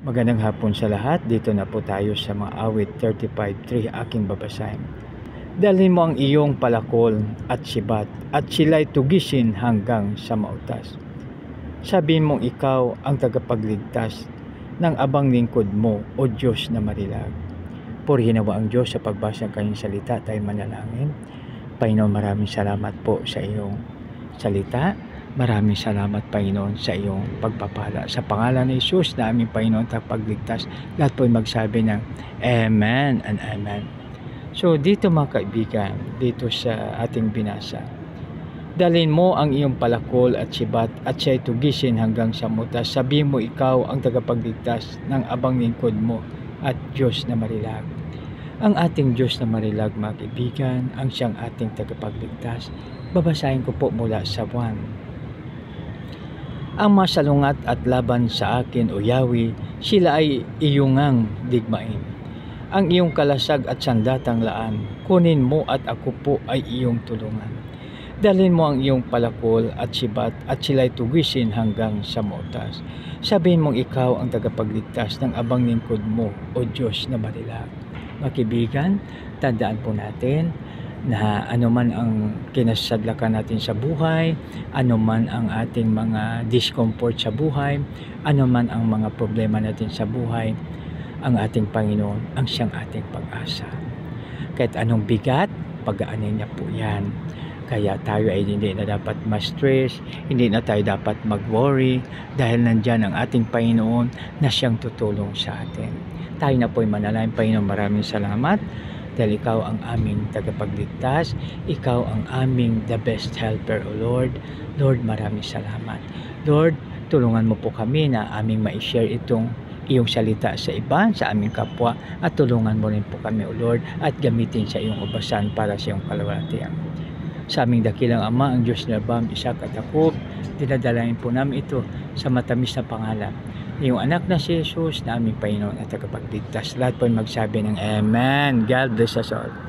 Magandang hapon sa lahat. Dito na po tayo sa mga awit 35:3 aking babasahin. Dalhin mo ang iyong palakol at sibat at sila'y tugisin hanggang sa mautas. Sabihin mong ikaw ang tagapagligtas ng abang lingkod mo, O Diyos na marilag. Purihin nawa ang Diyos sa pagbasa ng kanyang salita. Tayo manalangin. Panginoon, maraming salamat po sa iyong salita. Maraming salamat, Panginoon, sa iyong pagpapala. Sa pangalan ni Jesus na aming Panginoon tagapagligtas, lahat po ay magsabi ng Amen and Amen. So dito mga kaibigan, dito sa ating binasa, dalhin mo ang iyong palakol at sibat at siya'y tugisin hanggang sa mutas. Sabihin mo ikaw ang tagapagligtas ng abang lingkod mo at Diyos na marilag. Ang ating Diyos na marilag, mga kaibigan, ang siyang ating tagapagligtas. Babasahin ko po mula sa 1. Ang masalungat at laban sa akin, O Yahweh, sila ay iyungang digmain. Ang iyong kalasag at sandatang laan, kunin mo at ako po ay iyong tulungan. Dalhin mo ang iyong palakol at sibat at sila'y tugisin hanggang sa mautas. Sabihin mong ikaw ang tagapagligtas ng abang lingkod mo, O Diyos na marilag. Mga kaibigan, tandaan po natin na anuman ang kinasadlakan natin sa buhay, anuman ang ating mga discomfort sa buhay, anuman ang mga problema natin sa buhay, ang ating Panginoon ang siyang ating pag-asa. Kahit anong bigat, pag-aanin niya po yan. Kaya tayo ay hindi na dapat ma-stress, hindi na tayo dapat mag-worry dahil nandyan ang ating Panginoon na siyang tutulong sa atin. Tayo na po ay manalangin. Panginoon, maraming salamat dahil ikaw ang aming tagapagligtas, ikaw ang aming the best helper, O Lord. Lord, maraming salamat. Lord, tulungan mo po kami na aming ma-share itong iyong salita sa iba, sa aming kapwa, at tulungan mo rin po kami, O Lord, at gamitin sa iyong ubasan para sa iyong kalwalhatian. Sa aming dakilang Ama, ang Diyos na Abraham, Isaac at Jacob, dinadalain po namin ito sa matamis na pangalan yung anak na si Jesus na aming Panginoon at tagapagligtas. Lahat po ay magsabi ng Amen. God bless us all.